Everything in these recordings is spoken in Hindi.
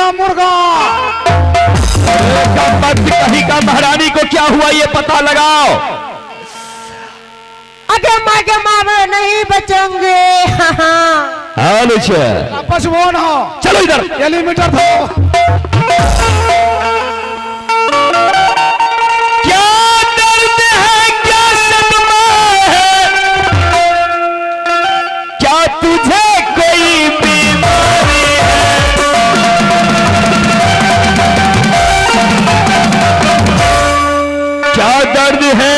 दिया मुर्गा। कहीं का महारानी को क्या हुआ ये पता लगाओ। अगे मागे मामे नहीं बचेंगे। पशुओं हो चलो इधर एलिमीटर हो। क्या दर्द है, क्या सदमा है, क्या तुझे कोई बीमारी है। क्या दर्द है,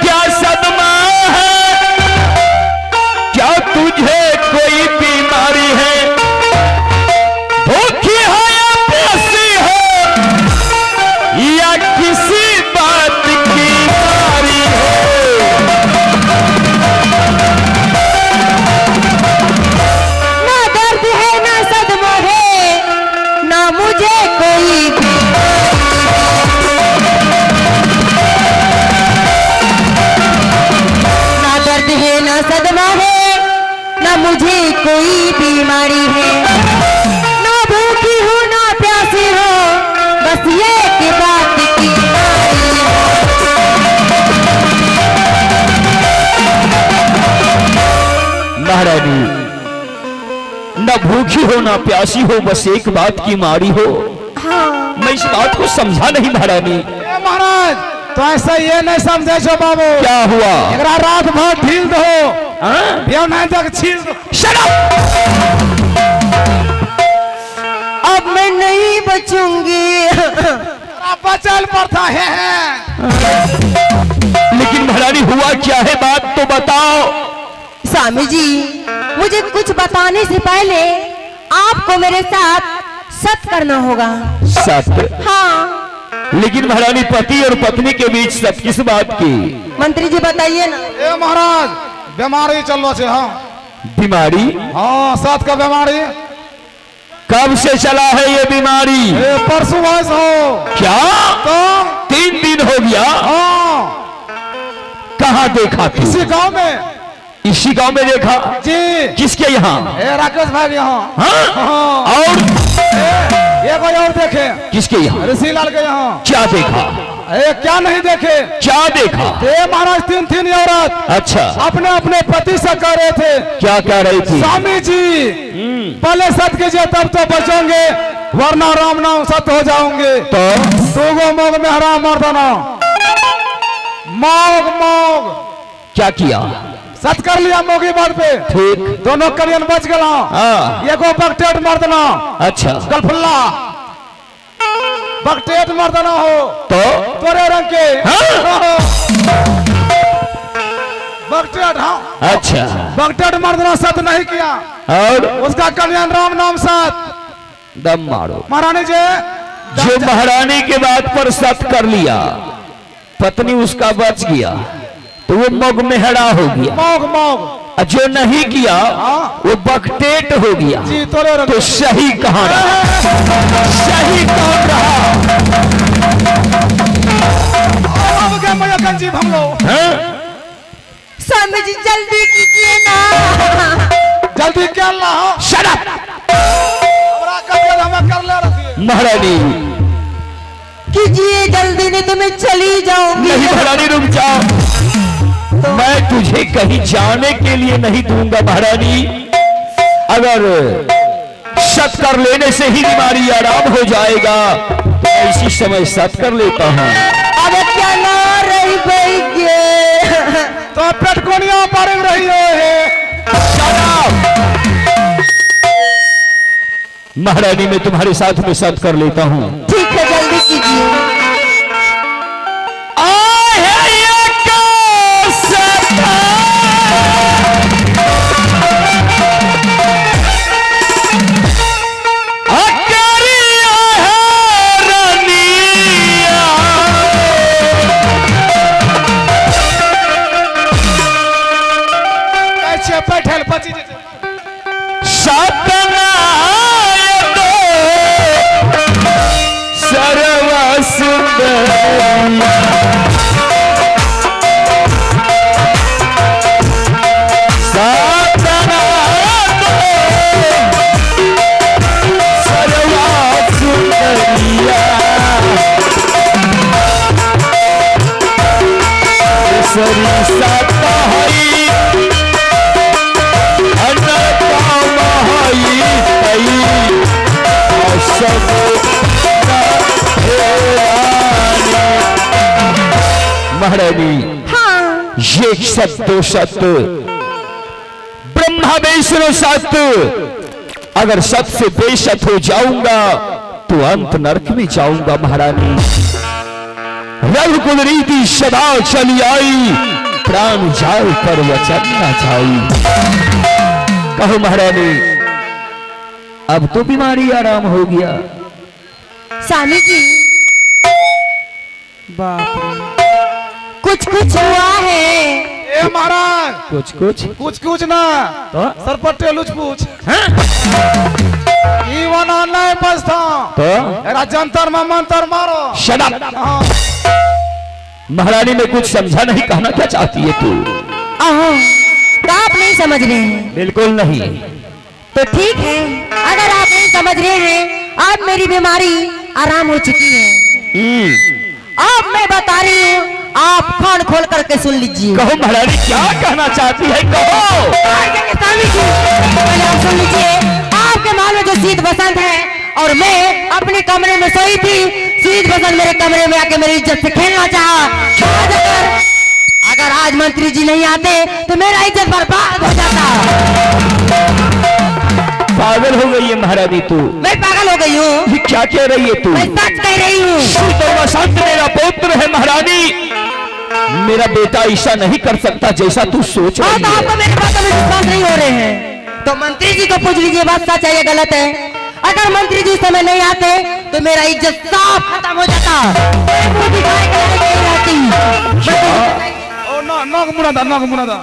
क्या सदमा है, क्या तुझे कोई बीमारी है। भूखी हो या प्यासी हो, या किसी बात की मारी हो। ना दर्द है ना सदमा है, ना मुझे कोई ना दर्द है ना सदमा है, ना मुझे कोई बीमारी है। ना भूखी हूँ ना प्यासी हूँ, बस ये की बात की मारी है। महारानी न भूखी हो ना प्यासी हो, बस एक बात की मारी हो। हाँ मैं इस बात को समझा नहीं महारानी। महाराज तो ऐसा ये नहीं समझे छो बाबू। क्या हुआ? एकरा रात भर ढील दो, हाँ? देव नहीं तक छील दो। Shut up! अब मैं नहीं बचूंगी। बचल पड़ता है। लेकिन महारानी हुआ क्या है, बात तो बताओ। स्वामी जी, मुझे कुछ बताने से पहले आपको मेरे साथ सत्य करना होगा। सत्य? हाँ लेकिन महारानी पति और पत्नी के बीच सत्य किस बात की? मंत्री जी बताइए ना। ए महाराज बीमारी चलो छे। हाँ बीमारी? हाँ साथ का बीमारी कब से चला है ये बीमारी? ए परसों आज हो। क्या? तो 3 दिन हो गया। हाँ कहाँ देखा तू? इसी गांव में। इसी गांव में देखा? जी। किसके यहाँ? ए राकेश भाई यहाँ। हाँ? हाँ। और ये कोई और देखे? किसके यहाँ? ऋषि लाल के यहाँ। क्या देखा? ए क्या नहीं देखे? क्या देखा? ए महाराज 3 औरत अच्छा अपने अपने पति से कह रहे थे। क्या कह रही थी? स्वामी जी पहले सत्य कीजिए तब तो बचोगे, वरना राम नाम सत्य हो जाओगे। तो दोगो मोग में हराम मर्दना मोग मोग क्या किया? सत कर लिया मोगी बात पे। ठीक। दोनों कलियन बच गया। हाँ। एगो बकटेट मर्दना। अच्छा गलफुल्ला बकटेट मर्दना हो तो तोरे रंग के। हाँ? बकटेट। हाँ अच्छा बकटेट मर्दना सत्य नहीं किया और उसका कल्याण राम नाम सत्य। दम मारो। महारानी जी जो महारानी के बात पर सत्य कर लिया, पत्नी उसका बच गया तो वो मग मेहड़ा हो गया। मोग मोग। और जो नहीं किया वो बकटेट हो गया। जी तोरे रंग। तो सही कहाँ रहा? सही कौन रहा? अब क्या मजा कंजीव हम लोग। हाँ? स्वामी जी जल्दी कीजिए ना। जल्दी क्या ला हो। Shut up! हमरा कब हमें कर ले रखिए। महारानी कीजिए जल्दी, नहीं तो मैं चली जाऊंगी। नहीं महारानी रुक जाओ। मैं तुझे कहीं जाने के लिए नहीं दूंगा महारानी। अगर सत कर लेने से ही बीमारी आराम हो जाएगा तो इसी समय सत कर लेता हूँ। अब क्या ना रही गई। तो पेटकोनिया पर रही है। महारानी मैं तुम्हारे साथ में सत कर लेता हूँ। ठीक है जल्दी कीजिए। बैठल पची सतना सता हई अनका महई तई सब महारानी हाँ ये सत्य सत्य ब्रह्मा वैष्णव सत्य। अगर सत से बेसत हो जाऊंगा तो अंत नरक में जाऊंगा महारानी। रघुकुल रीति सदा चली आई, प्राण जाए पर वचन न जाई। कहो महारानी, अब तो बीमारी आराम हो गया। स्वामी जी बाप रे। कुछ कुछ हुआ है। ए महाराज, कुछ कुछ कुछ कुछ ना तो सर पर टेलुच पूछ हाँ? ई वना नहीं बसता तो एरा जंतर में मंतर मारो। Shut up! हाँ। महारानी में कुछ समझा नहीं, कहना क्या चाहती है तू? आहो, तो आप नहीं समझ रहे हैं बिल्कुल नहीं। तो ठीक है, अगर आप नहीं समझ रहे हैं, अब मेरी बीमारी आराम हो चुकी है। अब मैं बता रही हूँ, आप कान खोल करके सुन लीजिए। कहो महारानी क्या कहना चाहती है, कहो। स्वामी जी पहले आप सुन लीजिए। आपके महल में जो शीत बसंत है और मैं अपने कमरे में सोई थी, शीत बसंत मेरे कमरे में आके मेरी इज्जत से खेलना चाहा। अगर आज मंत्री जी नहीं आते तो मेरा इज्जत बर्बाद हो जाता। पागल हो गई है महारानी तू। मैं पागल हो गई हूँ। ये क्या कह रही है तू? मैं सच कह रही हूँ। तो वसंत मेरा पुत्र है महारानी, मेरा बेटा ऐसा नहीं कर सकता जैसा तू सोच हाँ, रही तो आपको है। मेरी बातों में विश्वास नहीं हो रहे हैं तो मंत्री जी को पूछ लीजिए, बात सच है या गलत है। अगर मंत्री जी उस समय नहीं आते तो मेरा इज्जत साफ खत्म हो जाता। मुंह दिखाए के लायक नहीं रहती। ओ ना नग मुना दा, नग मुना दा।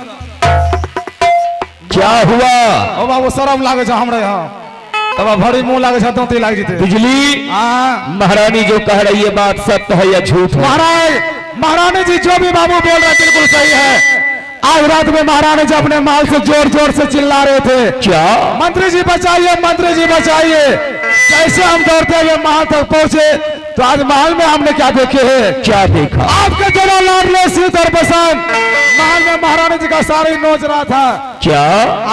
क्या हुआ? ओ बाबू शरम लागे छ हमरा यहाँ। तब भरी मुंह लागे छ तो ती लाग जते। बिजली, हां महारानी जो कह रही है बात सत्य है या झूठ है? महाराज, महारानी जी जो भी बाबू बोल रहे बिल्कुल सही है। आज रात में महारानी जी अपने महल से जोर जोर से चिल्ला रहे थे, क्या? मंत्री जी बचाइए, मंत्री जी बचाइए। कैसे हम दौड़ते हुए महल तक पहुंचे तो आज महल में हमने क्या देखे है? क्या देखा? आपके जरा लाडले शीत और बसंत महल में महारानी जी का साड़ी नोच रहा था। क्या?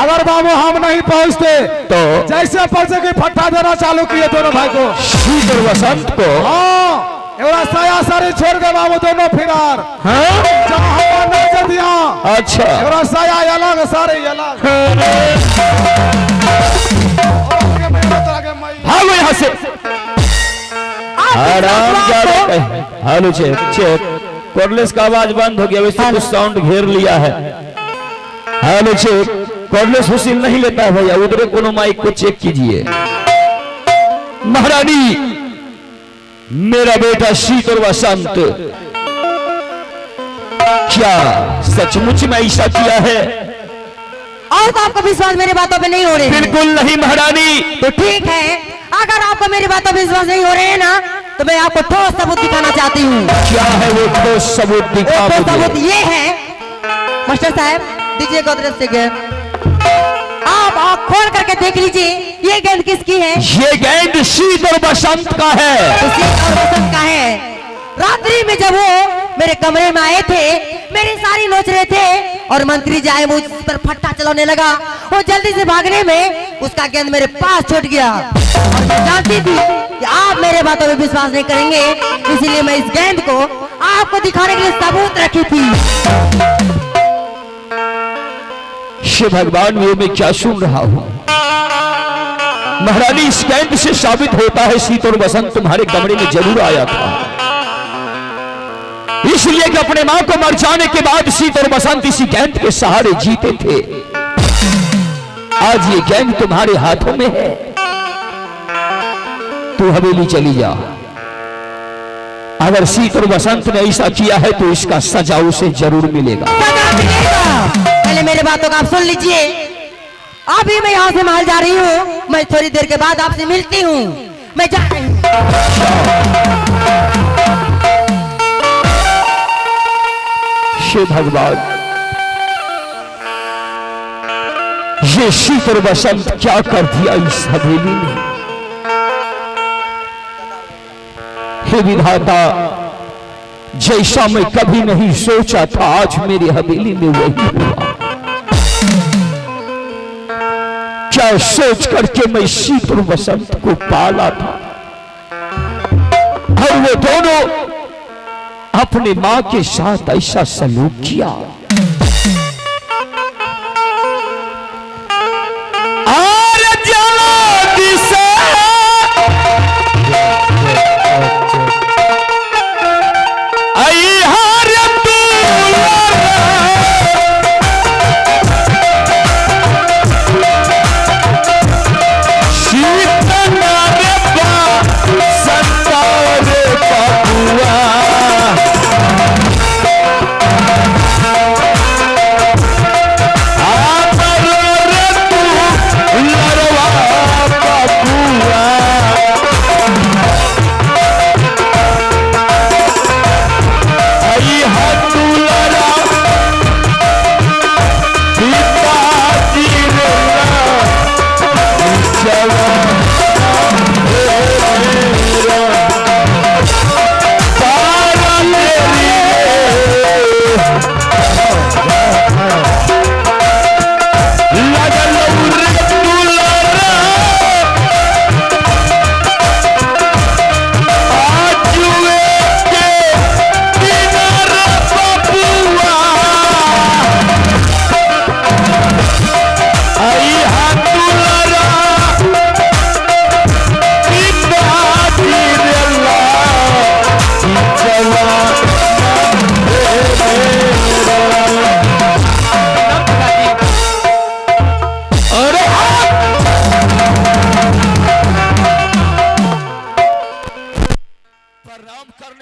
अगर बाबू हम नहीं पहुंचते तो जैसे पहुंचे कि फट्टा देना चालू किए दोनों भाई को। शीत और वसंत को? हाँ, एवरा साया साड़ी छोड़ के बाबू दोनों फिरार। हाँ? जहाँ हम नजर दिया अच्छा, एवरा साया अलग साड़ी अलग। भागो यहाँ से। आराम जाओ। हेलो चेक चेक, कॉर्डलेस का आवाज बंद हो गया, वैसे कुछ साउंड घेर लिया है। हेलो चेक, कॉर्डलेस हुसिल नहीं लेता है भैया, उधर कोनो माइक को चेक कीजिए। महारानी, मेरा बेटा शीत और वसंत क्या सचमुच में ऐसा किया है? और तो आपका विश्वास मेरी बातों पे नहीं हो रहे हैं। बिल्कुल नहीं महारानी। तो ठीक है, अगर आपको मेरी बातों पे विश्वास नहीं हो रहे हैं ना, तो मैं आपको ठोस सबूत दिखाना चाहती हूँ। क्या है वो ठोस सबूत? दिखा ठोस मुझे। सबूत ये है, मास्टर साहब दीजिए गोदरेज से गेंद। आप आँख खोल करके देख लीजिए, ये गेंद किसकी है? ये गेंद शीत और बसंत का है। तो शीत और बसंत का है। रात्रि में जब वो मेरे कमरे में आए थे, मेरी साड़ी नोच रहे थे और मंत्री जी आए, मुझ पर फट्टा चलाने लगा। वो जल्दी से भागने में उसका गेंद मेरे पास छूट गया और मैं जानती थी कि आप मेरे बातों में विश्वास नहीं करेंगे, इसीलिए मैं इस गेंद को आपको दिखाने के लिए सबूत रखी थी। शिव भगवान, वो मैं क्या सुन रहा हूँ? महारानी, इस गेंद से साबित होता है शीत और बसंत तुम्हारे कमरे में जरूर आया था, इसलिए कि अपने मां को मर जाने के बाद शीत और बसंत इसी गेंद के सहारे जीते थे। आज ये गेंद तुम्हारे हाथों में है, तू हवेली चली जा। अगर शीत और बसंत ने ऐसा किया है तो इसका सजा उसे जरूर मिलेगा। पहले मेरे बातों का आप सुन लीजिए। अभी मैं यहाँ से महल जा रही हूँ, मैं थोड़ी देर के बाद आपसे मिलती हूँ। मैं जा रही हूँ। शिव भगवान, ये शीत और बसंत क्या कर दिया इस हवेली ने? हे विधाता, जैसा मैं कभी नहीं सोचा था आज मेरी हवेली में वही हुआ। क्या सोच करके मैं शीत और वसंत को पाला था और वो दोनों अपने मां के साथ ऐसा सलूक किया।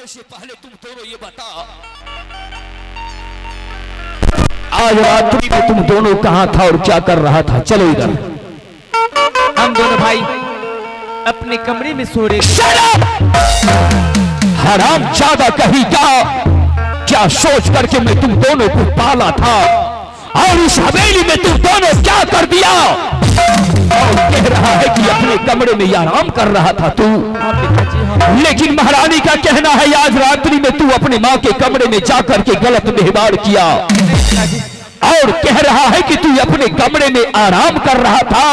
से पहले तुम दोनों ये बता, आज रात्रि में तुम दोनों कहां था और क्या कर रहा था? चलो इधर। हम दोनों भाई अपने कमरे में सो रहे हराम ज्यादा कहीं क्या सोच करके मैं तुम दोनों को पाला था और इस हवेली में तुम दोनों क्या कर दिया? और कह रहा है कि अपने कमरे में आराम कर रहा था तू, लेकिन महारानी का कहना है आज रात्रि में तू अपने माँ के कमरे में जाकर के गलत व्यवहार किया और कह रहा है कि तू अपने कमरे में आराम कर रहा था।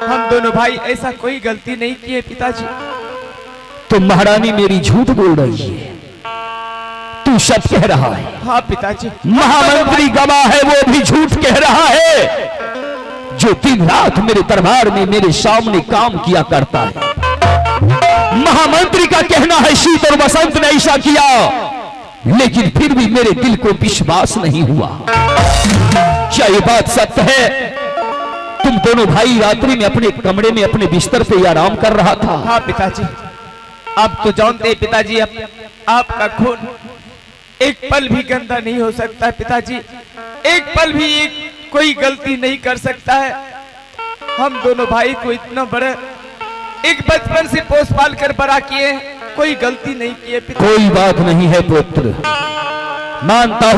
हम दोनों भाई ऐसा कोई गलती नहीं की है पिताजी। तो महारानी मेरी झूठ बोल रही है, तू सच कह रहा है? हाँ पिताजी। महामंत्री गवाह है, वो भी झूठ कह रहा है, जो दिन रात मेरे दरबार में मेरे सामने काम किया करता है। महामंत्री का कहना है शीत और वसंत ने ऐसा किया, लेकिन फिर भी मेरे दिल को विश्वास नहीं हुआ। क्या ये बात सत्य है? तुम दोनों भाई रात्रि में अपने कमरे में अपने बिस्तर पे आराम कर रहा था? हाँ पिताजी। आप तो जानते पिताजी, आपका खून एक पल भी गंदा नहीं हो सकता पिताजी, एक पल भी कोई गलती नहीं कर सकता है। हम दोनों भाई को इतना बड़ा एक बचपन से पोस पाल कर बड़ा किए, कोई गलती नहीं किए पिताजी। कोई बात नहीं है पुत्र, मानता हूं